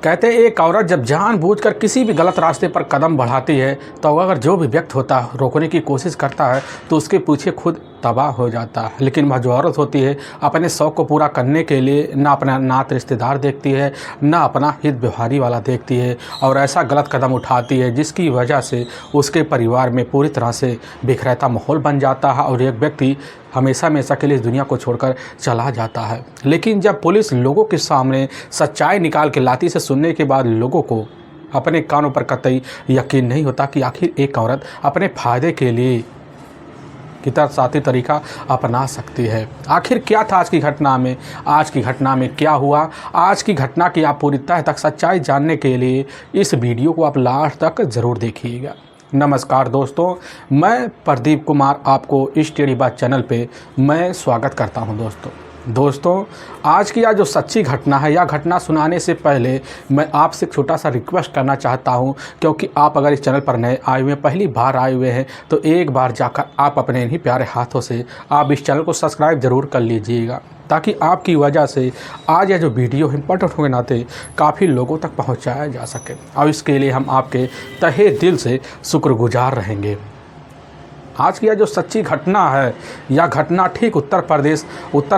कहते हैं एक औरत जब जानबूझकर किसी भी गलत रास्ते पर कदम बढ़ाती है तो अगर जो भी व्यक्ति होता है रोकने की कोशिश करता है तो उसके पीछे खुद तबाह हो जाता है। लेकिन वह जो औरत होती है अपने शौक़ को पूरा करने के लिए ना अपना नात रिश्तेदार देखती है, ना अपना हित व्यवहारी वाला देखती है और ऐसा गलत कदम उठाती है जिसकी वजह से उसके परिवार में पूरी तरह से बिखरता माहौल बन जाता है और एक व्यक्ति हमेशा हमेशा के लिए इस दुनिया को छोड़कर चला जाता है। लेकिन जब पुलिस लोगों के सामने सच्चाई निकाल के लाती से सुनने के बाद लोगों को अपने कानों पर कतई यकीन नहीं होता कि आखिर एक औरत अपने फ़ायदे के लिए कितना साथी तरीका अपना सकती है। आखिर क्या था आज की घटना में, आज की घटना में क्या हुआ, आज की घटना की आप पूरी तह तक सच्चाई जानने के लिए इस वीडियो को आप लास्ट तक ज़रूर देखिएगा। नमस्कार दोस्तों, मैं प्रदीप कुमार आपको इस टेढ़ी बात चैनल पे मैं स्वागत करता हूं। दोस्तों आज की यह जो सच्ची घटना है, यह घटना सुनाने से पहले मैं आपसे एक छोटा सा रिक्वेस्ट करना चाहता हूं, क्योंकि आप अगर इस चैनल पर नए आए हुए हैं, पहली बार आए हुए हैं, तो एक बार जाकर आप अपने इन्हीं प्यारे हाथों से आप इस चैनल को सब्सक्राइब ज़रूर कर लीजिएगा, ताकि आपकी वजह से आज यह जो वीडियो इम्पोर्टेंट होने नाते काफ़ी लोगों तक पहुंचाया जा सके और इसके लिए हम आपके तहे दिल से शुक्रगुजार रहेंगे। आज की यह जो सच्ची घटना है, यह घटना ठीक उत्तर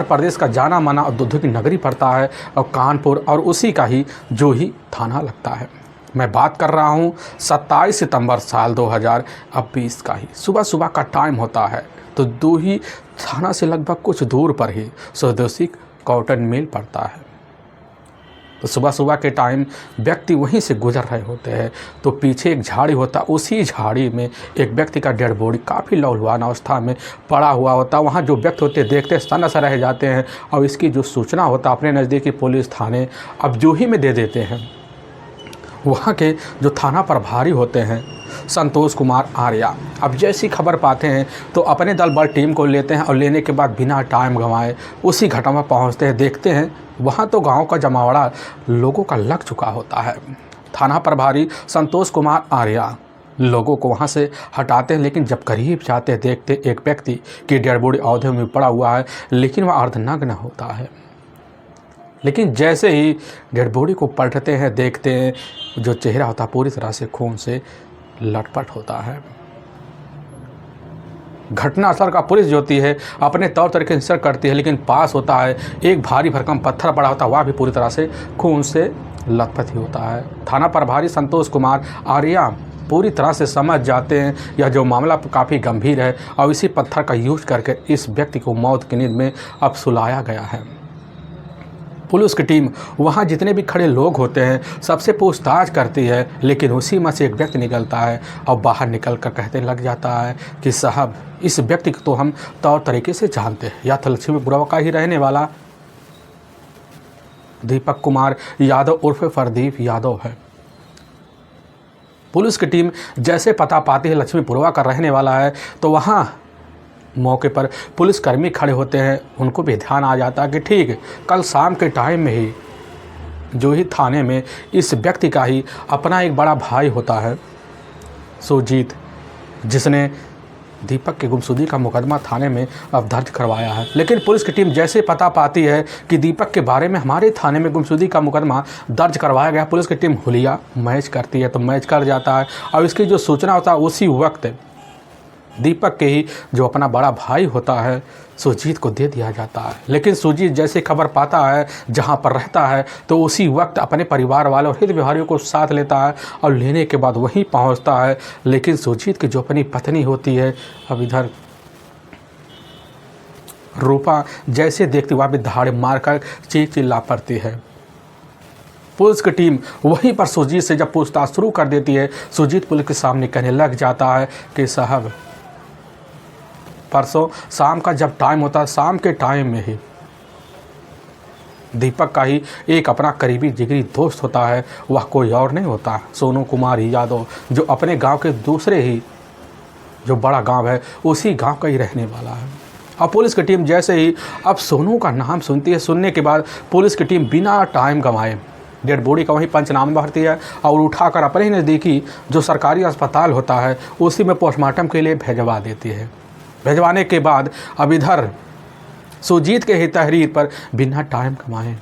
प्रदेश का जाना माना और दूध की नगरी पड़ता है और कानपुर और उसी का ही जो ही थाना लगता है। मैं बात कर रहा हूँ 27 सितंबर साल 2020 का ही सुबह का टाइम होता है। तो दो ही थाना से लगभग कुछ दूर पर ही स्वदेशी कॉटन मिल पड़ता है। तो सुबह के टाइम व्यक्ति वहीं से गुजर रहे होते हैं तो पीछे एक झाड़ी होता, उसी झाड़ी में एक व्यक्ति का डेड बॉडी काफ़ी लहूलुहान अवस्था में पड़ा हुआ होता। वहाँ जो व्यक्ति होते देखते सन्न सा रह जाते हैं और इसकी जो सूचना होता अपने नज़दीकी पुलिस थाने अब जूही में दे देते हैं। वहाँ के जो थाना प्रभारी होते हैं संतोष कुमार आर्या, अब जैसी खबर पाते हैं तो अपने दल बल टीम को लेते हैं और लेने के बाद बिना टाइम गंवाए उसी घटना में पहुँचते हैं। देखते हैं वहाँ तो गांव का जमावड़ा लोगों का लग चुका होता है। थाना प्रभारी संतोष कुमार आर्या लोगों को वहाँ से हटाते हैं, लेकिन जब करीब जाते हैं देखते एक व्यक्ति की डेड बॉडी औंधे में पड़ा हुआ है, लेकिन वह अर्धनग्न होता है। लेकिन जैसे ही डेड बॉडी को पलटते हैं देखते हैं जो चेहरा होता पूरी तरह से खून से लटपट होता है। घटना स्थल का पुलिस जो होती है अपने तौर तरीके से करती है, लेकिन पास होता है एक भारी भरकम पत्थर पड़ा होता है, वह भी पूरी तरह से खून से लथपथ ही होता है। थाना प्रभारी संतोष कुमार आर्या पूरी तरह से समझ जाते हैं यह जो मामला काफ़ी गंभीर है और इसी पत्थर का यूज करके इस व्यक्ति को मौत की नींद में अब सुलाया गया है। पुलिस की टीम वहाँ जितने भी खड़े लोग होते हैं सबसे पूछताछ करती है, लेकिन उसी में से एक व्यक्ति निकलता है और बाहर निकल कर कहते लग जाता है कि साहब इस व्यक्ति को तो हम तौर तरीके से जानते हैं, या तो लक्ष्मीपुरवा का ही रहने वाला दीपक कुमार यादव उर्फ प्रदीप यादव है। पुलिस की टीम जैसे पता पाती है लक्ष्मीपुरवा का रहने वाला है तो वहाँ मौके पर पुलिसकर्मी खड़े होते हैं। उनको भी ध्यान आ जाता है कि ठीक कल शाम के टाइम में ही जो ही थाने में इस व्यक्ति का ही अपना एक बड़ा भाई होता है सुजीत, जिसने दीपक की गुमशुदगी का मुकदमा थाने में अब दर्ज करवाया है। लेकिन पुलिस की टीम जैसे पता पाती है कि दीपक के बारे में हमारे थाने में गुमशुदगी का मुकदमा दर्ज करवाया गया, पुलिस की टीम हुलिया मैच करती है तो मैच कर जाता है और इसकी जो सूचना होता है उसी वक्त दीपक के ही जो अपना बड़ा भाई होता है सुजीत को दे दिया जाता है। लेकिन सुजीत जैसे खबर पाता है जहां पर रहता है तो उसी वक्त अपने परिवार वालों और हित व्यवहारियों को साथ लेता है और लेने के बाद वहीं पहुंचता है। लेकिन सुजीत की जो अपनी पत्नी होती है अब इधर रूपा जैसे देखती वहाँ भी धाड़ मारकर चिल्ला पड़ती है। पुलिस की टीम वहीं पर सुजीत से जब पूछताछ शुरू कर देती है, सुजीत पुलिस के सामने कहने लग जाता है कि साहब परसों शाम का जब टाइम होता है, शाम के टाइम में ही दीपक का ही एक अपना करीबी जिगरी दोस्त होता है, वह कोई और नहीं होता सोनू कुमार यादव, जो अपने गांव के दूसरे ही जो बड़ा गांव है उसी गांव का ही रहने वाला है। अब पुलिस की टीम जैसे ही अब सोनू का नाम सुनती है, सुनने के बाद पुलिस की टीम बिना टाइम गंवाए डेड बॉडी का वहीं पंचनामा भरती है और उठाकर अपने ही नज़दीकी जो सरकारी अस्पताल होता है उसी में पोस्टमार्टम के लिए भेजवा देती है। भेजवाने के बाद अब इधर सुजीत के ही तहरीर पर बिना टाइम कमाए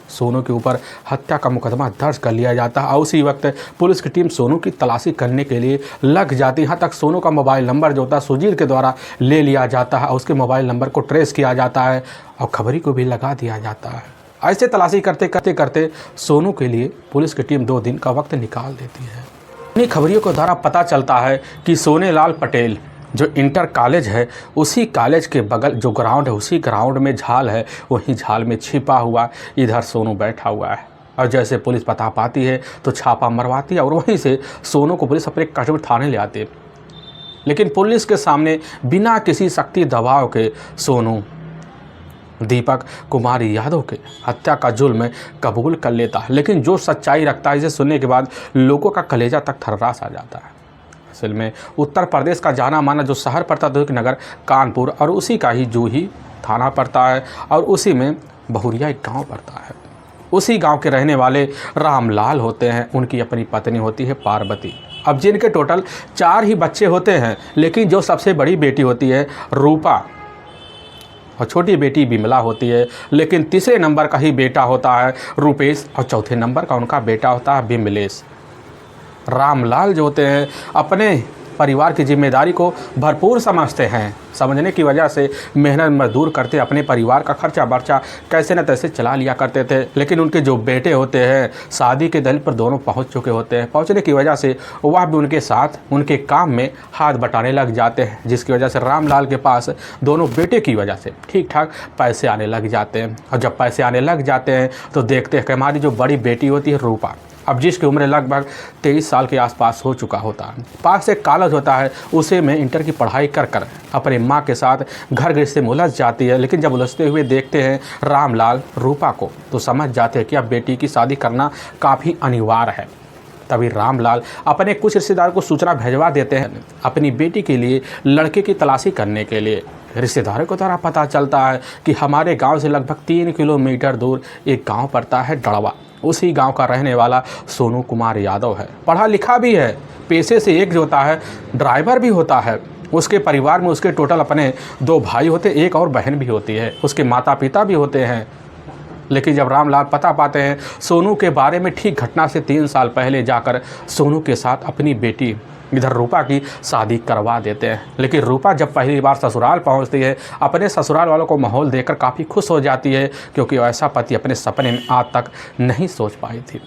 सोनू के ऊपर हत्या का मुकदमा दर्ज कर लिया जाता है और उसी वक्त पुलिस की टीम सोनू की तलाशी करने के लिए लग जाती है। यहाँ तक सोनू का मोबाइल नंबर जो होता है सुजीत के द्वारा ले लिया जाता है और उसके मोबाइल नंबर को ट्रेस किया जाता है और खबरी को भी लगा दिया जाता है। ऐसे तलाशी करते करते करते सोनू के लिए पुलिस की टीम 2 दिन का वक्त निकाल देती है। इन्हीं खबरियों के द्वारा पता चलता है कि सोनेलाल पटेल जो इंटर कॉलेज है उसी कॉलेज के बगल जो ग्राउंड है उसी ग्राउंड में झाल है, वहीं झाल में छिपा हुआ इधर सोनू बैठा हुआ है। और जैसे पुलिस पता पाती है तो छापा मरवाती है और वहीं से सोनू को पुलिस अपने कस्टडी थाने ले आती है। लेकिन पुलिस के सामने बिना किसी सख्ती दबाव के सोनू दीपक कुमार यादव के हत्या का जुल्म कबूल कर लेता है। लेकिन जो सच्चाई रखता है इसे सुनने के बाद लोगों का कलेजा तक थर्रास आ जाता है। असल में उत्तर प्रदेश का जाना माना जो शहर पड़ता है नगर कानपुर और उसी का ही जूही थाना पड़ता है और उसी में बहुरिया एक गांव पड़ता है। उसी गांव के रहने वाले रामलाल होते हैं, उनकी अपनी पत्नी होती है पार्वती। अब जिनके टोटल 4 ही बच्चे होते हैं, लेकिन जो सबसे बड़ी बेटी होती है रूपा और छोटी बेटी बिमला होती है। लेकिन तीसरे नंबर का ही बेटा होता है रूपेश और चौथे नंबर का उनका बेटा होता है बिमलेश। रामलाल जो होते हैं अपने परिवार की जिम्मेदारी को भरपूर समझते हैं, समझने की वजह से मेहनत मजदूर करते अपने परिवार का खर्चा बर्चा कैसे न तैसे चला लिया करते थे। लेकिन उनके जो बेटे होते हैं शादी के दल पर दोनों पहुंच चुके होते हैं। पहुंचने की वजह से वह भी उनके साथ उनके काम में हाथ बटाने लग जाते हैं, जिसकी वजह से रामलाल के पास दोनों बेटे की वजह से ठीक ठाक पैसे आने लग जाते हैं। और जब पैसे आने लग जाते हैं तो देखते हैं कि हमारी जो बड़ी बेटी होती है रूपा, अब जिसकी उम्र लगभग 23 साल के आसपास हो चुका होता है, पास एक कॉलेज होता है उसे में इंटर की पढ़ाई कर कर अपने माँ के साथ घर गृहस्थी में उलझ जाती है। लेकिन जब उलझते हुए देखते हैं रामलाल रूपा को तो समझ जाते हैं कि अब बेटी की शादी करना काफ़ी अनिवार्य है। तभी रामलाल अपने कुछ रिश्तेदार को सूचना भेजवा देते हैं अपनी बेटी के लिए लड़के की तलाशी करने के लिए। रिश्तेदारों को द्वारा पता चलता है कि हमारे गांव से लगभग 3 किलोमीटर दूर एक गांव पड़ता है डड़वा। उसी गांव का रहने वाला सोनू कुमार यादव है, पढ़ा लिखा भी है, पेशे से एक जो होता है ड्राइवर भी होता है। उसके परिवार में उसके टोटल अपने 2 भाई होते, एक और बहन भी होती है, उसके माता पिता भी होते हैं। लेकिन जब रामलाल पता पाते हैं सोनू के बारे में, ठीक घटना से 3 साल पहले जाकर सोनू के साथ अपनी बेटी इधर रूपा की शादी करवा देते हैं। लेकिन रूपा जब पहली बार ससुराल पहुंचती है अपने ससुराल वालों को माहौल देखकर काफ़ी खुश हो जाती है, क्योंकि ऐसा पति अपने सपने में आज तक नहीं सोच पाई थी।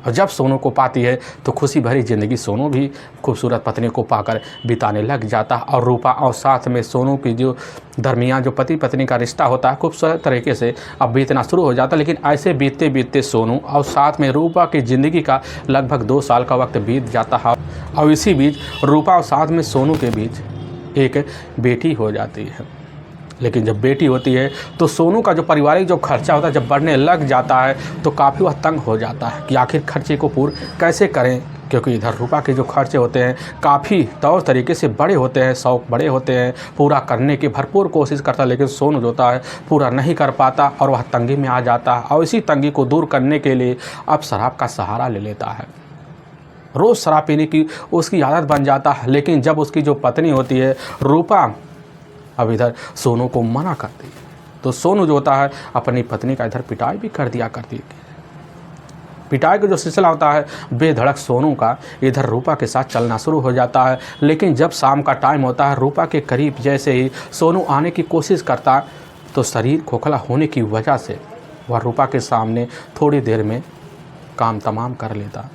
और जब सोनू को पाती है तो खुशी भरी ज़िंदगी सोनू भी खूबसूरत पत्नी को पाकर बिताने लग जाता है। और रूपा और साथ में सोनू की जो दरमियान जो पति पत्नी का रिश्ता होता है खूबसूरत तरीके से अब बीतना शुरू हो जाता है। लेकिन ऐसे बीतते बीतते सोनू और साथ में रूपा की ज़िंदगी का लगभग 2 साल का वक्त बीत जाता है। और इसी बीच रूपा और साथ में सोनू के बीच एक बेटी हो जाती है। लेकिन जब बेटी होती है तो सोनू का जो पारिवारिक जो खर्चा होता है जब बढ़ने लग जाता है तो काफ़ी वह तंग हो जाता है कि आखिर खर्चे को पूरा कैसे करें, क्योंकि इधर रूपा के जो खर्चे होते हैं काफ़ी तौर तरीके से बड़े होते हैं, शौक बड़े होते हैं, पूरा करने की भरपूर कोशिश करता है। लेकिन सोनू जो होता है पूरा नहीं कर पाता और वह तंगी में आ जाता है। और इसी तंगी को दूर करने के लिए अब शराब का सहारा ले लेता है। रोज़ शराब पीने की उसकी आदत बन जाता है। लेकिन जब उसकी जो पत्नी होती है रूपा अब इधर सोनू को मना करती है तो सोनू जो होता है अपनी पत्नी का इधर पिटाई भी कर दिया करती है। पिटाई का जो सिलसिला होता है बेधड़क सोनू का इधर रूपा के साथ चलना शुरू हो जाता है। लेकिन जब शाम का टाइम होता है रूपा के करीब जैसे ही सोनू आने की कोशिश करता तो शरीर खोखला होने की वजह से वह रूपा के सामने थोड़ी देर में काम तमाम कर लेता।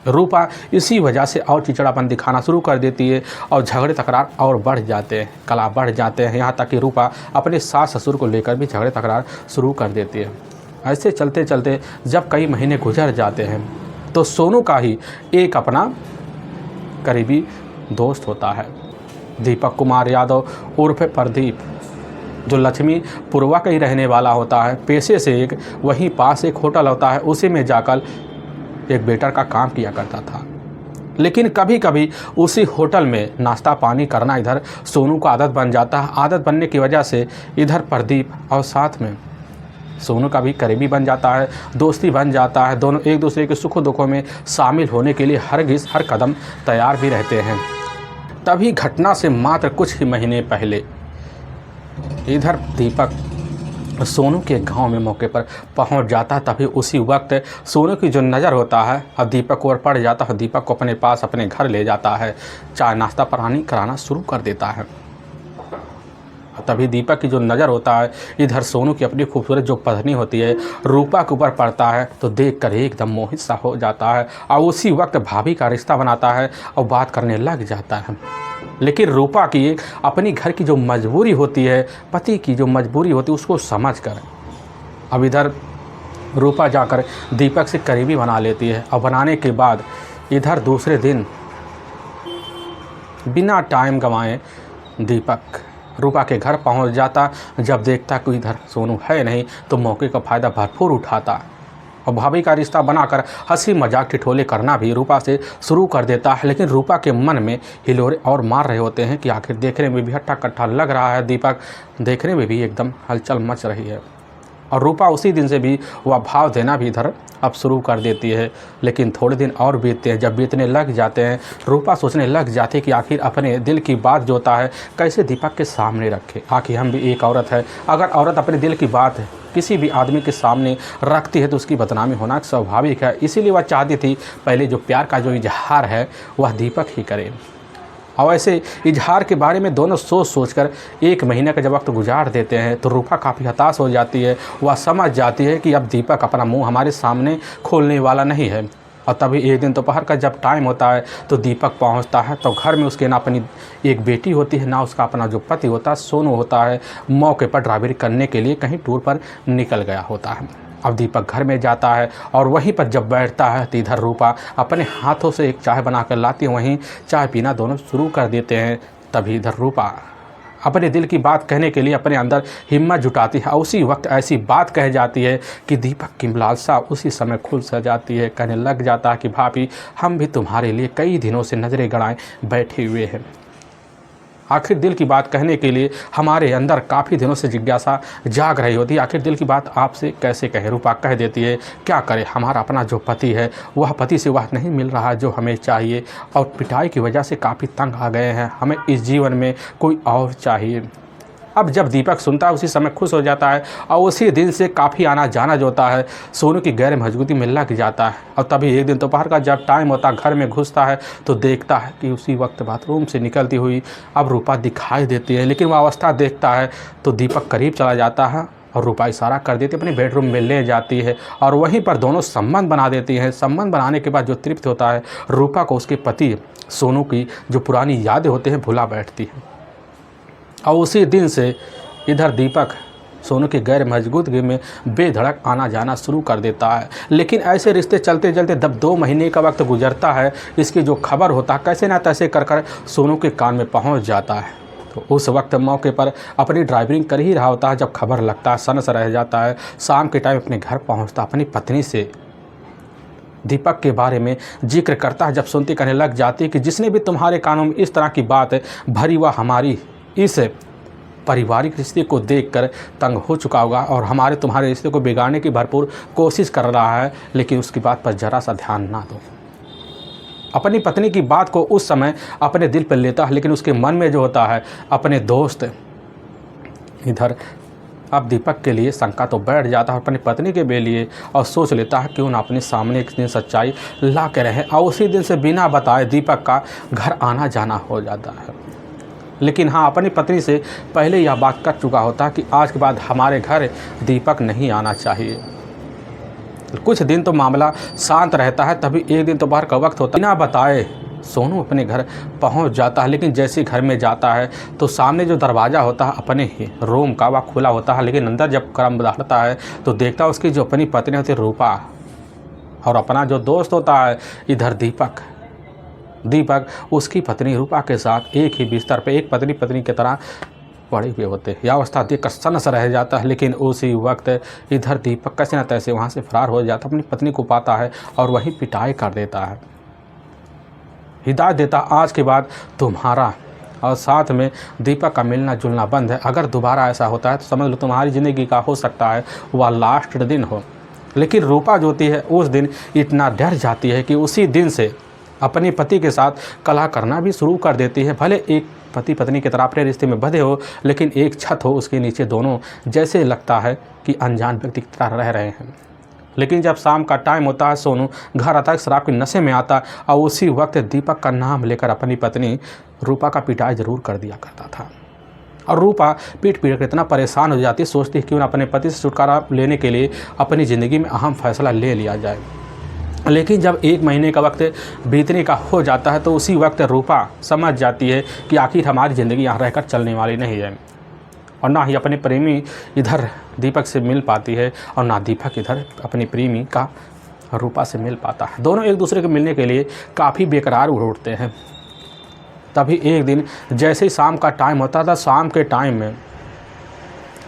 रूपा इसी वजह से और चिड़चिड़ापन दिखाना शुरू कर देती है और झगड़े तकरार और बढ़ जाते हैं, कला बढ़ जाते हैं। यहाँ तक कि रूपा अपने सास ससुर को लेकर भी झगड़े तकरार शुरू कर देती है। ऐसे चलते चलते जब कई महीने गुजर जाते हैं तो सोनू का ही एक अपना करीबी दोस्त होता है दीपक कुमार यादव उर्फ प्रदीप, जो लक्ष्मीपुरवा का ही रहने वाला होता है। पेशे से एक वहीं पास एक होटल होता है, उसी में जाकर एक वेटर का काम किया करता था। लेकिन कभी कभी उसी होटल में नाश्ता पानी करना इधर सोनू को आदत बन जाता है। आदत बनने की वजह से इधर प्रदीप और साथ में सोनू का भी करीबी बन जाता है, दोस्ती बन जाता है। दोनों एक दूसरे के सुख दुखों में शामिल होने के लिए हर कदम तैयार भी रहते हैं। तभी घटना से मात्र कुछ ही महीने पहले इधर दीपक सोनू के गांव में मौके पर पहुंच जाता है। तभी उसी वक्त सोनू की जो नज़र होता है अब दीपक को ओर पड़ जाता है। दीपक को अपने पास अपने घर ले जाता है, चाय नाश्ता पानी कराना शुरू कर देता है। तभी दीपक की जो नज़र होता है इधर सोनू की अपनी खूबसूरत जो पत्नी होती है रूपा के ऊपर पड़ता है, तो देखकर एकदम मोहित सा हो जाता है और उसी वक्त भाभी का रिश्ता बनाता है और बात करने लग जाता है। लेकिन रूपा की अपनी घर की जो मजबूरी होती है, पति की जो मजबूरी होती है, उसको समझकर अब इधर रूपा जाकर दीपक से करीबी बना लेती है। और बनाने के बाद इधर दूसरे दिन बिना टाइम गंवाए दीपक रूपा के घर पहुंच जाता। जब देखता कि इधर सोनू है नहीं तो मौके का फ़ायदा भरपूर उठाता और भाभी का रिश्ता बनाकर हंसी मजाक ठिठोले करना भी रूपा से शुरू कर देता है। लेकिन रूपा के मन में हिलोरे और मार रहे होते हैं कि आखिर देखने में भी हट्टा कट्टा लग रहा है, दीपक देखने में भी एकदम हलचल मच रही है। और रूपा उसी दिन से भी वह भाव देना भी इधर अब शुरू कर देती है। लेकिन थोड़े दिन और बीतते हैं, जब बीतने लग जाते हैं रूपा सोचने लग जाती है कि आखिर अपने दिल की बात जो होता है कैसे दीपक के सामने रखे। आखिर हम भी एक औरत है, अगर औरत अपने दिल की बात किसी भी आदमी के सामने रखती है तो उसकी बदनामी होना स्वाभाविक है। इसीलिए वह चाहती थी पहले जो प्यार का जो इजहार है वह दीपक ही करे। और ऐसे इजहार के बारे में दोनों सोचकर 1 महीने का जब वक्त गुजार देते हैं तो रूपा काफ़ी हताश हो जाती है। वह समझ जाती है कि अब दीपक अपना मुंह हमारे सामने खोलने वाला नहीं है। और तभी एक दिन दोपहर का जब टाइम होता है तो दीपक पहुंचता है। तो घर में उसके ना अपनी एक बेटी होती है, ना उसका अपना जो पति होता है सोनू होता है, मौके पर ड्राइवरी करने के लिए कहीं टूर पर निकल गया होता है। अब दीपक घर में जाता है और वहीं पर जब बैठता है तो इधर रूपा अपने हाथों से एक चाय बनाकर लाती है, वहीं चाय पीना दोनों शुरू कर देते हैं। तभी इधर रूपा अपने दिल की बात कहने के लिए अपने अंदर हिम्मत जुटाती है। उसी वक्त ऐसी बात कह जाती है कि दीपक की लालसा उसी समय खुल सा जाती है। कहने लग जाता है कि भाभी हम भी तुम्हारे लिए कई दिनों से नज़रें गड़ाए बैठे हुए हैं। आखिर दिल की बात कहने के लिए हमारे अंदर काफ़ी दिनों से जिज्ञासा जाग रही होती है। आखिर दिल की बात आपसे कैसे कहें। रूपा कह देती है क्या करें, हमारा अपना जो पति है वह पति से वह नहीं मिल रहा जो हमें चाहिए और पिटाई की वजह से काफ़ी तंग आ गए हैं, हमें इस जीवन में कोई और चाहिए। अब जब दीपक सुनता है उसी समय खुश हो जाता है और उसी दिन से काफ़ी आना जाना जो होता है सोनू की गैर मजबूती में लग जाता है। और तभी एक दिन दोपहर का जब टाइम होता है घर में घुसता है तो देखता है कि उसी वक्त बाथरूम से निकलती हुई अब रूपा दिखाई देती है। लेकिन वह अवस्था देखता है तो दीपक करीब चला जाता है और रूपा इशारा कर देती है, अपने बेडरूम में ले जाती है और वहीं पर दोनों संबंध बना देती हैं। संबंध बनाने के बाद जो तृप्त होता है रूपा को उसके पति सोनू की जो पुरानी यादें होते हैं भुला बैठती हैं। और उसी दिन से इधर दीपक सोनू की गैर मजबूती में बेधड़क आना जाना शुरू कर देता है। लेकिन ऐसे रिश्ते चलते चलते जब 2 महीने का वक्त गुजरता है, इसकी जो खबर होता है कैसे ना तैसे कर सोनू के कान में पहुंच जाता है। तो उस वक्त मौके पर अपनी ड्राइविंग कर ही रहा होता है, जब खबर लगता है सनस रह जाता है। शाम के टाइम अपने घर पहुँचता अपनी पत्नी से दीपक के बारे में जिक्र करता है। जब सुनती कहने लग जाती है कि जिसने भी तुम्हारे कानों में इस तरह की बात भरी वह हमारी इस पारिवारिक रिश्ते को देखकर तंग हो चुका होगा और हमारे तुम्हारे रिश्ते को बिगाड़ने की भरपूर कोशिश कर रहा है। लेकिन उसकी बात पर ज़रा सा ध्यान ना दो। अपनी पत्नी की बात को उस समय अपने दिल पर लेता है, लेकिन उसके मन में जो होता है अपने दोस्त इधर अब दीपक के लिए शंका तो बैठ जाता है अपनी पत्नी के लिए और सोच लेता है क्यों ना अपने सामने एक दिन सच्चाई ला के रहे। और उसी दिन से बिना बताए दीपक का घर आना जाना हो जाता है। लेकिन हाँ, अपनी पत्नी से पहले यह बात कर चुका होता है कि आज के बाद हमारे घर दीपक नहीं आना चाहिए। कुछ दिन तो मामला शांत रहता है। तभी एक दिन दोपहर का वक्त होता है, बिना बताए सोनू अपने घर पहुंच जाता है। लेकिन जैसे ही घर में जाता है तो सामने जो दरवाज़ा होता है अपने ही रूम का वह खुला होता है। लेकिन अंदर जब कदम बढ़ता है तो देखता है उसकी जो अपनी पत्नी होती है रूपा और अपना जो दोस्त होता है इधर दीपक उसकी पत्नी रूपा के साथ एक ही बिस्तर पे एक पत्नी की तरह पड़े हुए होते हैं। यह अवस्था देखकर सनस रह जाता है। लेकिन उसी वक्त इधर दीपक कैसे न तैसे वहाँ से फरार हो जाता, अपनी पत्नी को पाता है और वहीं पिटाई कर देता है। हिदायत देता आज के बाद तुम्हारा और साथ में दीपक का मिलना जुलना बंद है। अगर दोबारा ऐसा होता है तो समझ लो तुम्हारी ज़िंदगी का हो सकता है वह लास्ट दिन हो। लेकिन रूपा जो होती है उस दिन इतना डर जाती है कि उसी दिन से अपने पति के साथ कलह करना भी शुरू कर देती है। भले एक पति पत्नी की तरह अपने रिश्ते में बंधे हो, लेकिन एक छत हो उसके नीचे दोनों जैसे लगता है कि अनजान व्यक्ति की तरह रह रहे हैं। लेकिन जब शाम का टाइम होता है, सोनू घर आता है, शराब के नशे में आता और उसी वक्त दीपक का नाम लेकर अपनी पत्नी रूपा का पिटाई ज़रूर कर दिया करता था। और रूपा पीट पीट कर इतना परेशान हो जाती है, सोचती है कि उन्हें अपने पति से छुटकारा लेने के लिए अपनी ज़िंदगी में अहम फैसला ले लिया जाए। लेकिन जब 1 महीने का वक्त बीतने का हो जाता है तो उसी वक्त रूपा समझ जाती है कि आखिर हमारी ज़िंदगी यहाँ रहकर चलने वाली नहीं है, और ना ही अपने प्रेमी इधर दीपक से मिल पाती है और ना दीपक इधर अपनी प्रेमी का रूपा से मिल पाता है। दोनों एक दूसरे के मिलने के लिए काफ़ी बेकरार उठते हैं। तभी एक दिन जैसे ही शाम का टाइम होता था, शाम के टाइम में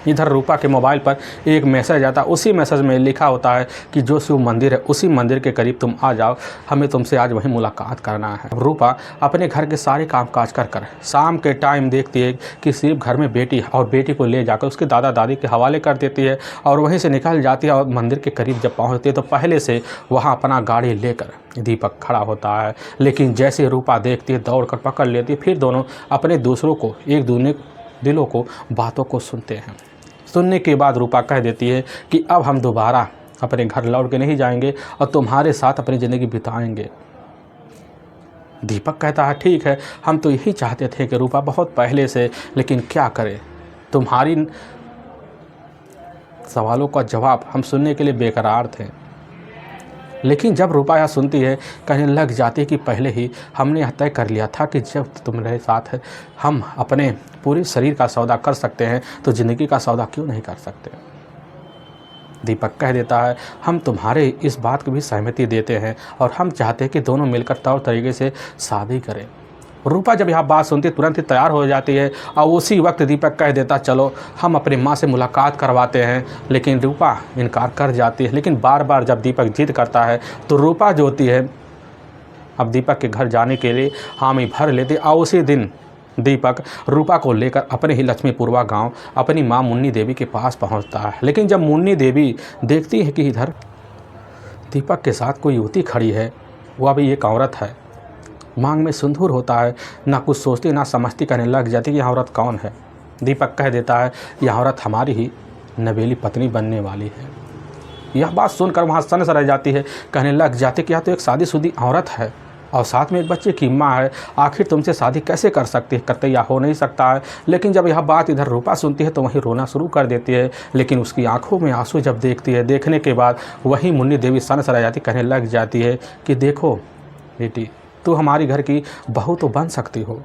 इधर रूपा के मोबाइल पर एक मैसेज आता है। उसी मैसेज में लिखा होता है कि जो शिव मंदिर है उसी मंदिर के करीब तुम आ जाओ, हमें तुमसे आज वहीं मुलाकात करना है। अब रूपा अपने घर के सारे काम काज कर शाम के टाइम देखती है कि सिर्फ घर में बेटी है और बेटी को ले जाकर उसके दादा दादी के हवाले कर देती है और वहीं से निकल जाती है। और मंदिर के करीब जब पहुँचती है तो पहले से वहाँ अपना गाड़ी लेकर दीपक खड़ा होता है, लेकिन जैसे रूपा देखती है दौड़ कर पकड़ लेती है। फिर दोनों अपने दूसरों को एक दूसरे दिलों को बातों को सुनते हैं। सुनने के बाद रूपा कह देती है कि अब हम दोबारा अपने घर लौट के नहीं जाएंगे और तुम्हारे साथ अपनी ज़िंदगी बिताएंगे। दीपक कहता है ठीक है, हम तो यही चाहते थे कि रूपा बहुत पहले से, लेकिन क्या करें, तुम्हारी सवालों का जवाब हम सुनने के लिए बेकरार थे। लेकिन जब रूपा यह सुनती है कहने लग जाती है कि पहले ही हमने यह तय कर लिया था कि जब तुम्हारे साथ है हम अपने पूरे शरीर का सौदा कर सकते हैं तो ज़िंदगी का सौदा क्यों नहीं कर सकते। दीपक कह देता है हम तुम्हारे इस बात की भी सहमति देते हैं और हम चाहते हैं कि दोनों मिलकर तौर तरीके से शादी करें। रूपा जब यह बात सुनती है तुरंत ही तैयार हो जाती है और उसी वक्त दीपक कह देता चलो हम अपनी माँ से मुलाकात करवाते हैं। लेकिन रूपा इनकार कर जाती है। लेकिन बार बार जब दीपक जिद करता है तो रूपा जो होती है अब दीपक के घर जाने के लिए हामी भर लेती। और उसी दिन दीपक रूपा को लेकर अपने ही लक्ष्मीपुरवा गांव अपनी माँ मुन्नी देवी के पास पहुंचता है। लेकिन जब मुन्नी देवी देखती है कि इधर दीपक के साथ कोई युवती खड़ी है, वह भी एक औरत है, मांग में सिंदूर होता है, ना कुछ सोचती ना समझती कहने लग जाती कि यह औरत कौन है। दीपक कह देता है यह औरत हमारी ही नवेली पत्नी बनने वाली है। यह बात सुनकर वहाँ सन रह जाती है, कहने लग जाती कि यह तो एक शादीशुदी औरत है और साथ में एक बच्चे की माँ है, आखिर तुमसे शादी कैसे कर सकती है, कतई यह हो नहीं सकता है। लेकिन जब यह बात इधर रूपा सुनती है तो वहीं रोना शुरू कर देती है। लेकिन उसकी आंखों में आंसू जब देखती है, देखने के बाद वहीं मुन्नी देवी सन रह जाती, कहने लग जाती है कि देखो बेटी, तू हमारी घर की बहू तो बन सकती हो,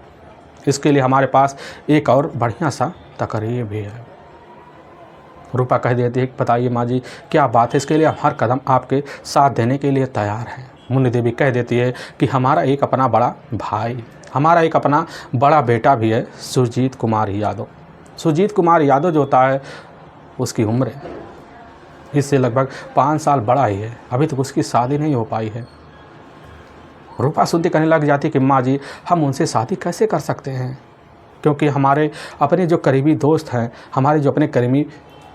इसके लिए हमारे पास एक और बढ़िया सा तकरीर भी है। रूपा कह देती है बताइए माँ जी क्या बात है, इसके लिए हम हर कदम आपके साथ देने के लिए तैयार हैं। मुन्नी देवी कह देती है कि हमारा एक अपना बड़ा भाई, हमारा एक अपना बड़ा बेटा भी है, सुरजीत कुमार यादव। सुरजीत कुमार यादव जो होता है उसकी उम्र इससे लगभग 5 साल बड़ा ही है, अभी तक उसकी शादी नहीं हो पाई है। रूपा सुनती कहने लग जाती कि माँ जी हम उनसे शादी कैसे कर सकते हैं, क्योंकि हमारे अपने जो करीबी दोस्त हैं, हमारे जो अपने करीबी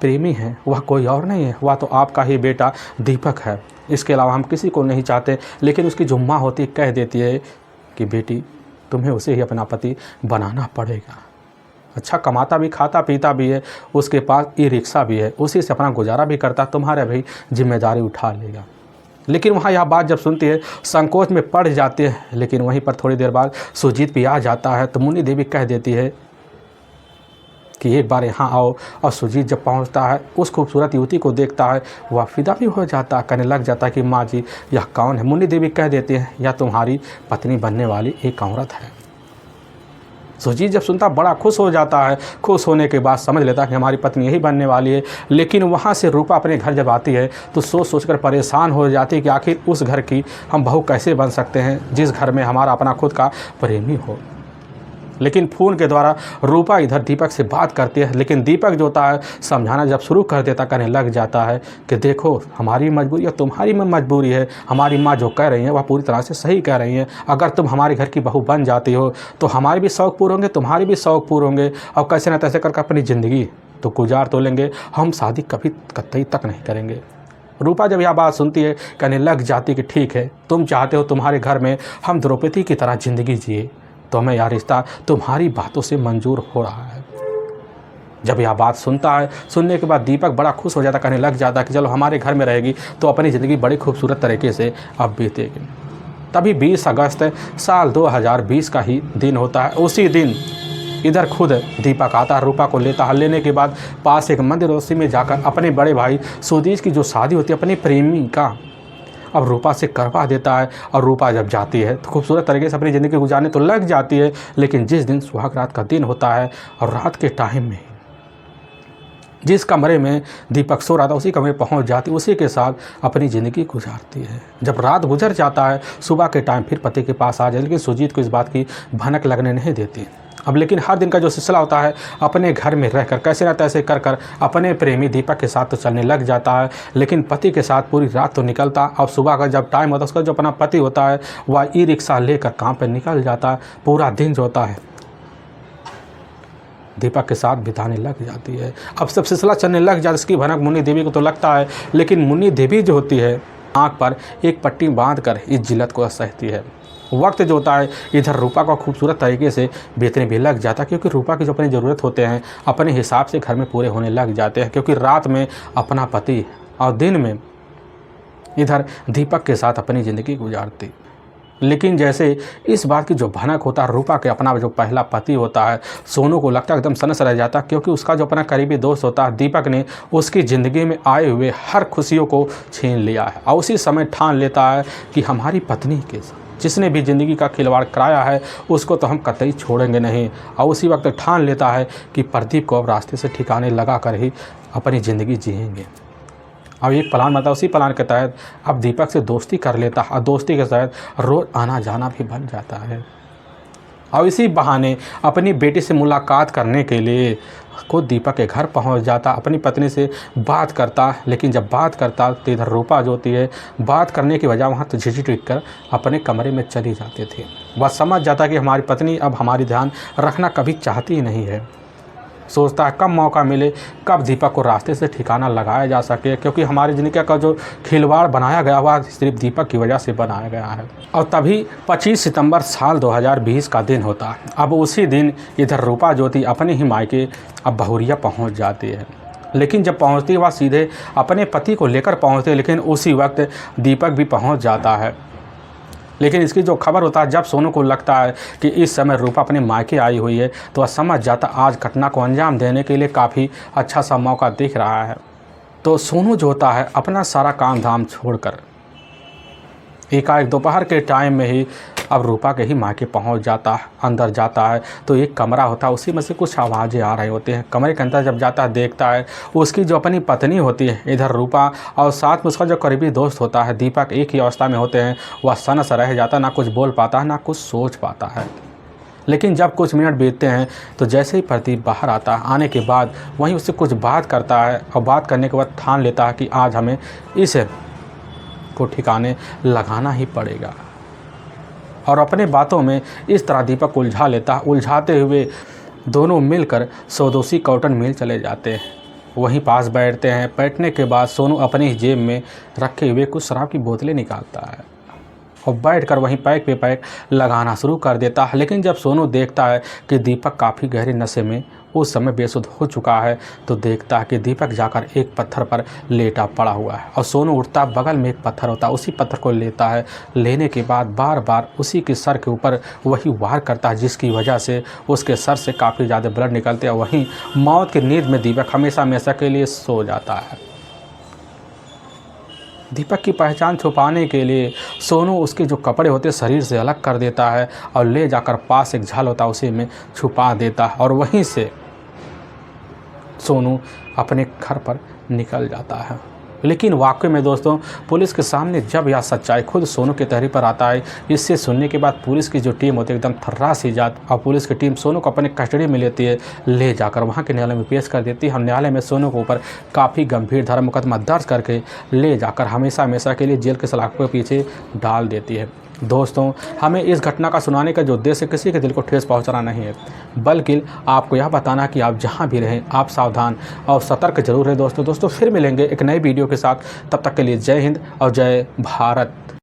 प्रेमी हैं वह कोई और नहीं है, वह तो आपका ही बेटा दीपक है, इसके अलावा हम किसी को नहीं चाहते। लेकिन उसकी जो माँ होती कह देती है कि बेटी तुम्हें उसे ही अपना पति बनाना पड़ेगा, अच्छा कमाता भी खाता पीता भी है, उसके पास ई रिक्शा भी है, उसी से अपना गुजारा भी करता, तुम्हारे भी जिम्मेदारी उठा लेगा। लेकिन वहाँ यह बात जब सुनती है संकोच में पड़ जाती है। लेकिन वहीं पर थोड़ी देर बाद सुरजीत भी आ जाता है तो मुन्नी देवी कह देती है कि एक बार यहाँ आओ। और सुरजीत जब पहुँचता है उस खूबसूरत युवती को देखता है, वह फिदा भी हो जाता है, कहने लग जाता है कि माँ जी यह कौन है। मुन्नी देवी कह देती है यह तुम्हारी पत्नी बनने वाली एक औरत है। सुरजीत जब सुनता बड़ा खुश हो जाता है, खुश होने के बाद समझ लेता है कि हमारी पत्नी यही बनने वाली है। लेकिन वहाँ से रूपा अपने घर जब आती है तो सोच सोचकर परेशान हो जाती है कि आखिर उस घर की हम बहू कैसे बन सकते हैं जिस घर में हमारा अपना खुद का प्रेमी हो। लेकिन फ़ोन के द्वारा रूपा इधर दीपक से बात करती है। लेकिन दीपक जो होता है समझाना जब शुरू कर देता, कहने लग जाता है कि देखो हमारी मजबूरी और तुम्हारी में मजबूरी है, हमारी माँ जो कह रही है वह पूरी तरह से सही कह रही हैं। अगर तुम हमारे घर की बहू बन जाती हो तो हमारे भी शौक़ पूरे होंगे, तुम्हारे भी शौक़ पूरे होंगे, और कैसे न तैसे करके अपनी ज़िंदगी तो गुजार तो लेंगे, हम शादी कभी कतई तक नहीं करेंगे। रूपा जब यह बात सुनती है कहने लग जाती कि ठीक है, तुम चाहते हो तुम्हारे घर में हम द्रौपदी की तरह ज़िंदगी जिए, तो हमें यह रिश्ता तुम्हारी बातों से मंजूर हो रहा है। जब यह बात सुनता है, सुनने के बाद दीपक बड़ा खुश हो जाता, कहने लग जाता कि चलो हमारे घर में रहेगी तो अपनी ज़िंदगी बड़ी खूबसूरत तरीके से अब बीतेगी। तभी 20 अगस्त साल 2020 का ही दिन होता है। उसी दिन इधर खुद दीपक आता है, रूपा को लेता है। लेने के बाद पास एक मंदिर उसी में जाकर अपने बड़े भाई सुदेश की जो शादी होती है अपनी प्रेमी का अब रूपा से करवा देता है। और रूपा जब जाती है तो खूबसूरत तरीके से अपनी ज़िंदगी गुजारने तो लग जाती है। लेकिन जिस दिन सुहाग रात का दिन होता है और रात के टाइम में जिस कमरे में दीपक सो रहा था उसी कमरे पहुंच जाती, उसी के साथ अपनी ज़िंदगी गुजारती है। जब रात गुजर जाता है, सुबह के टाइम फिर पति के पास आ जाए, लेकिन सुजीत को इस बात की भनक लगने नहीं देती। अब लेकिन हर दिन का जो सिलसिला होता है अपने घर में रहकर कैसे ना तैसे कर कर अपने प्रेमी दीपक के साथ तो चलने लग जाता है। लेकिन पति के साथ पूरी रात तो निकलता, और सुबह का जब टाइम होता है उसका जो अपना पति होता है वह ई रिक्शा लेकर काम पर निकल जाता है। पूरा दिन जो होता है दीपक के साथ बिताने लग जाती है। अब सब सिलसिला चलने लग जाता है, इसकी भनक मुन्नी देवी को तो लगता है। लेकिन मुन्नी देवी जो होती है आँख पर एक पट्टी बांध कर इस जिल्लत को सहती है। वक्त जो होता है इधर रूपा का खूबसूरत तरीके से बीतने भी लग जाता है, क्योंकि रूपा की जो अपनी ज़रूरत होते हैं अपने हिसाब से घर में पूरे होने लग जाते हैं। क्योंकि रात में अपना पति और दिन में इधर दीपक के साथ अपनी ज़िंदगी गुजारती। लेकिन जैसे इस बात की जो भनक होता है रूपा के अपना जो पहला पति होता है सोनू को लगता है एकदम सनस रह जाता, क्योंकि उसका जो अपना करीबी दोस्त होता है दीपक ने उसकी ज़िंदगी में आए हुए हर खुशियों को छीन लिया है। और उसी समय ठान लेता है कि हमारी पत्नी के साथ जिसने भी ज़िंदगी का खिलवाड़ कराया है उसको तो हम कतई छोड़ेंगे नहीं। और उसी वक्त ठान लेता है कि प्रदीप को अब रास्ते से ठिकाने लगा कर ही अपनी ज़िंदगी जिएंगे। अब एक प्लान बनता है, उसी प्लान के तहत अब दीपक से दोस्ती कर लेता है और दोस्ती के तहत रोज़ आना जाना भी बन जाता है। और इसी बहाने अपनी बेटी से मुलाकात करने के लिए खुद दीपक के घर पहुंच जाता, अपनी पत्नी से बात करता। लेकिन जब बात करता तो इधर रूपा जो होती है बात करने की वजह वहाँ तो झिझक कर अपने कमरे में चली जाती थी। वह समझ जाता कि हमारी पत्नी अब हमारी ध्यान रखना कभी चाहती ही नहीं है। सोचता है कब मौका मिले, कब दीपक को रास्ते से ठिकाना लगाया जा सके, क्योंकि हमारी ज़िंदगी का जो खिलवाड़ बनाया गया हुआ सिर्फ दीपक की वजह से बनाया गया है। और तभी 25 सितंबर साल 2020 का दिन होता है। अब उसी दिन इधर रूपा ज्योति अपने ही मायके अब बहुरिया पहुंच जाती है। लेकिन जब पहुंचती है वह सीधे अपने पति को लेकर पहुंचती है, लेकिन उसी वक्त दीपक भी पहुँच जाता है। लेकिन इसकी जो खबर होता है जब सोनू को लगता है कि इस समय रूपा अपने मायके आई हुई है तो वह समझ जाता आज घटना को अंजाम देने के लिए काफ़ी अच्छा सा मौका दिख रहा है। तो सोनू जो होता है अपना सारा काम धाम छोड़कर एकाएक दोपहर के टाइम में ही अब रूपा के ही मायके पहुंच जाता है। अंदर जाता है तो एक कमरा होता है, उसी में से कुछ आवाज़ें आ रही होती हैं। कमरे के अंदर जब जाता है देखता है उसकी जो अपनी पत्नी होती है इधर रूपा और साथ में उसका जो करीबी दोस्त होता है दीपक एक ही अवस्था में होते हैं। वह सनस रह जाता, ना कुछ बोल पाता है ना कुछ सोच पाता है। लेकिन जब कुछ मिनट बीतते हैं तो जैसे ही प्रदीप बाहर आता है, आने के बाद वहीं उससे कुछ बात करता है और बात करने के बाद ठान लेता है कि आज हमें इस को ठिकाने लगाना ही पड़ेगा। और अपने बातों में इस तरह दीपक को उलझा लेता, उलझाते हुए दोनों मिलकर स्वदेशी कॉटन मिल चले जाते हैं। वहीं पास बैठते हैं। बैठने के बाद सोनू अपनी जेब में रखे हुए कुछ शराब की बोतलें निकालता है और बैठकर वहीं पैक पे पैक लगाना शुरू कर देता है। लेकिन जब सोनू देखता है कि दीपक काफ़ी गहरे नशे में उस समय बेसुध हो चुका है तो देखता है कि दीपक जाकर एक पत्थर पर लेटा पड़ा हुआ है। और सोनू उठता, बगल में एक पत्थर होता है, उसी पत्थर को लेता है। लेने के बाद बार बार उसी के सर के ऊपर वही वार करता है, जिसकी वजह से उसके सर से काफ़ी ज़्यादा ब्लड निकलते हैं। वहीं मौत की नींद में दीपक हमेशा हमेशा के लिए सो जाता है। दीपक की पहचान छुपाने के लिए सोनू उसके जो कपड़े होते शरीर से अलग कर देता है और ले जाकर पास एक झाल होता है उसी में छुपा देता है। और वहीं से सोनू अपने घर पर निकल जाता है। लेकिन वाकई में दोस्तों पुलिस के सामने जब यह सच्चाई खुद सोनू के तहरीर पर आता है, इससे सुनने के बाद पुलिस की जो टीम होती है एकदम थर्रा सी जाती और पुलिस की टीम सोनू को अपने कस्टडी में लेती है, ले जाकर वहाँ के न्यायालय में पेश कर देती है। हम न्यायालय में सोनू के ऊपर काफ़ी गंभीर धारा मुकदमा दर्ज करके ले जाकर हमेशा हमेशा के लिए जेल के सलाखों के पीछे डाल देती है। दोस्तों हमें इस घटना का सुनाने का जो उद्देश्य किसी के दिल को ठेस पहुंचाना नहीं है, बल्कि आपको यह बताना कि आप जहां भी रहें आप सावधान और सतर्क जरूर रहें। दोस्तों फिर मिलेंगे एक नई वीडियो के साथ, तब तक के लिए जय हिंद और जय भारत।